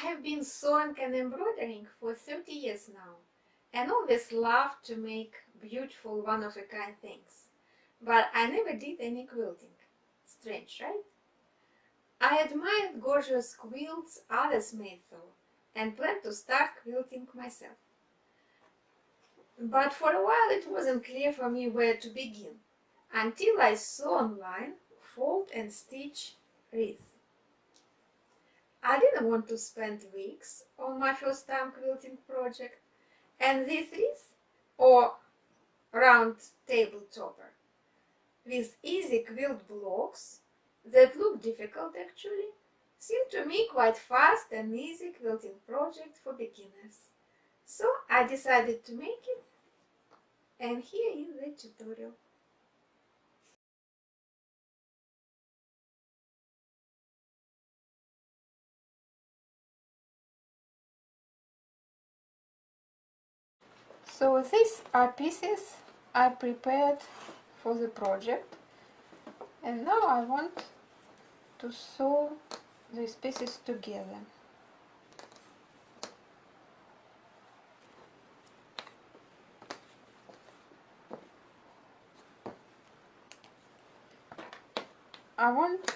have been sewing and embroidering for 30 years now, and always loved to make beautiful one-of-a-kind things. But I never did any quilting. Strange, right? I admired gorgeous quilts others made though, and planned to start quilting myself. But for a while it wasn't clear for me where to begin, until I saw online fold and stitch wreath. I didn't want to spend weeks on my first time quilting project, and this wreath, or round table topper, with easy quilt blocks that look difficult actually, seemed to me quite fast and easy quilting project for beginners. So I decided to make it, and here is the tutorial. So these are pieces I prepared for the project, and now I want to sew these pieces together. I want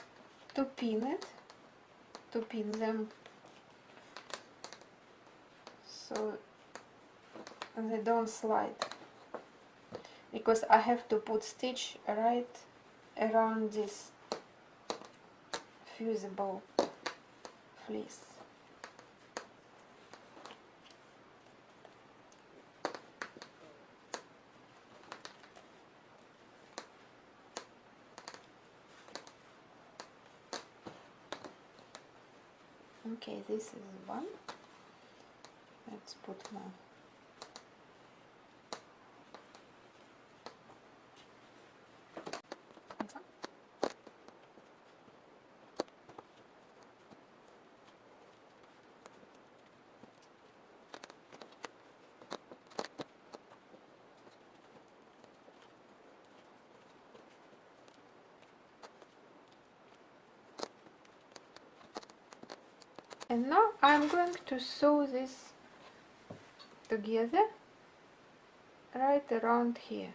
to pin them so they don't slide, because I have to put stitch right around this fusible fleece. Okay, this is one. Let's put more. And now I'm going to sew this together right around here.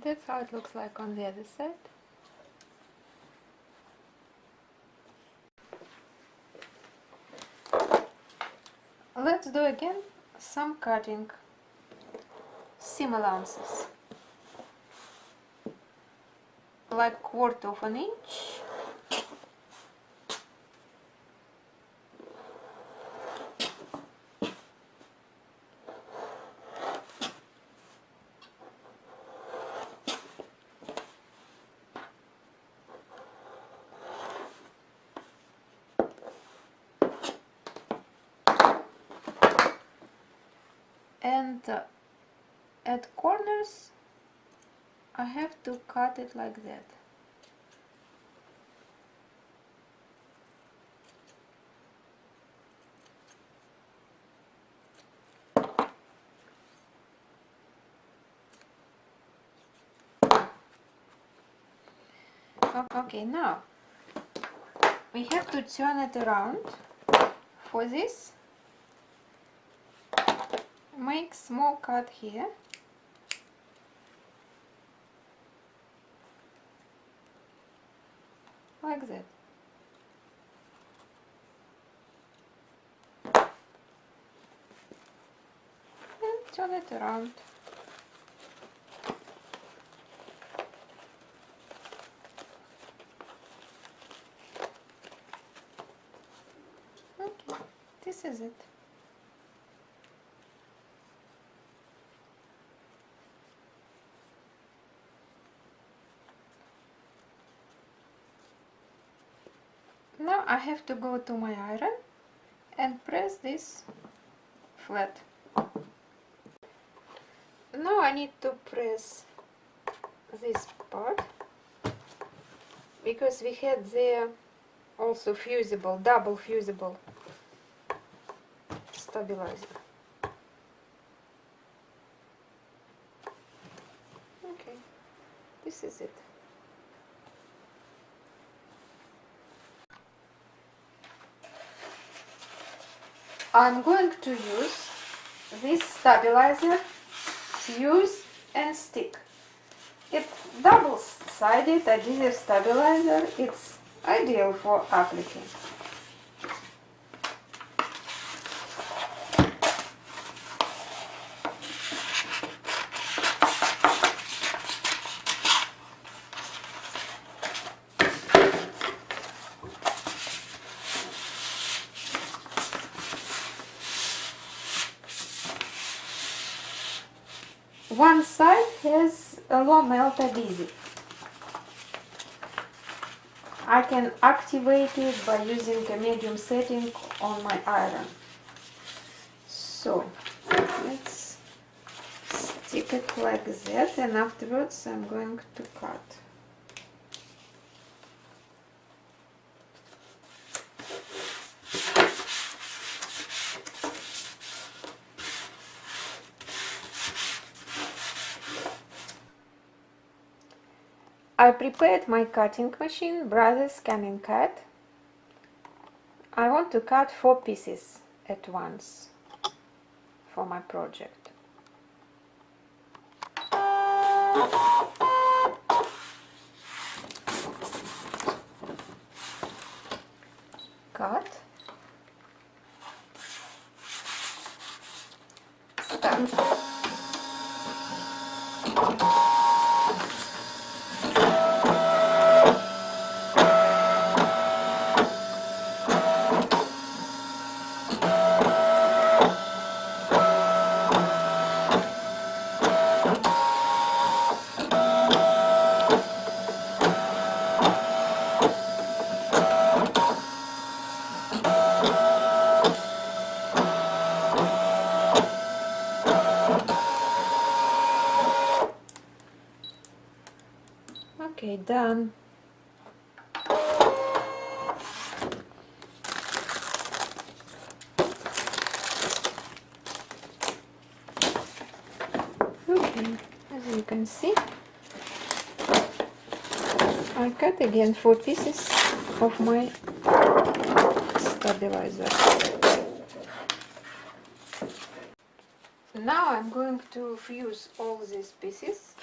That's how it looks like on the other side. Let's do again some cutting. Seam allowances, like 1/4 of an inch. And at corners I have to cut it like that. Okay, now we have to turn it around. For this, make small cut here. Like that. And turn it around. Okay, this is it. Now I have to go to my iron and press this flat. Now I need to press this part, because we had there also fusible, double fusible stabilizer. Okay, this is it. I'm going to use this stabilizer, fuse and stick. It's double-sided adhesive stabilizer. It's ideal for appliquing. One side has a low melt adhesive. I can activate it by using a medium setting on my iron. So let's stick it like that, and afterwards I'm going to cut. I prepared my cutting machine, Brothers Can Cut. I want to cut 4 pieces at once for my project. Cut. Start. Okay, done. Okay, as you can see, I cut again 4 pieces of my stabilizer. Now I'm going to fuse all these pieces.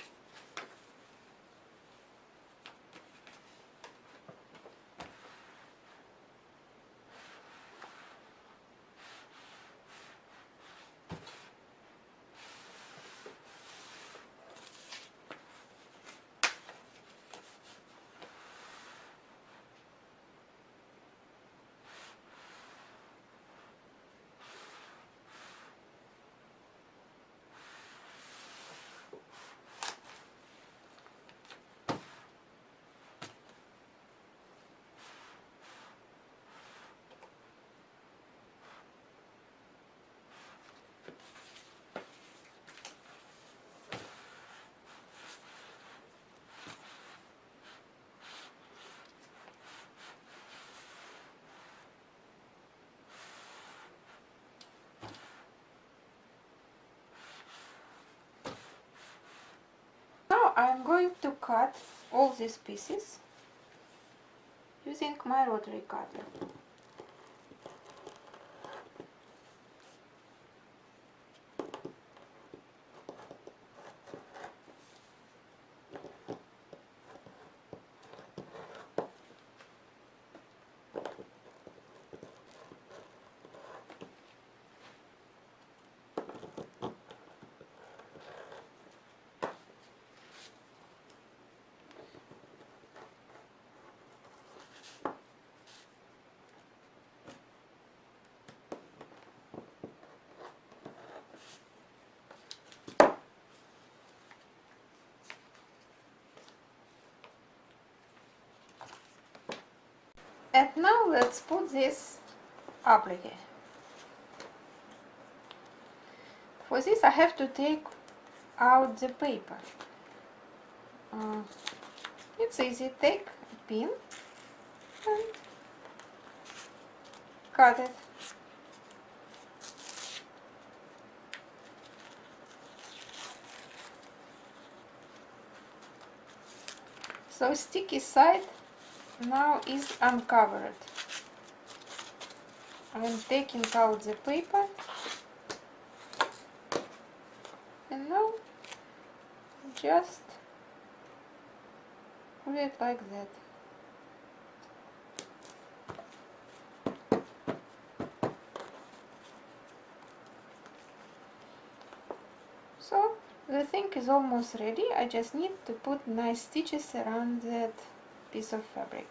going to cut all these pieces using my rotary cutter. And now let's put this applique. For this I have to take out the paper. It's easy. Take a pin and cut it. So sticky side now is uncovered. I'm taking out the paper, and now just put it like that. So the thing is almost ready. I just need to put nice stitches around that piece of fabric.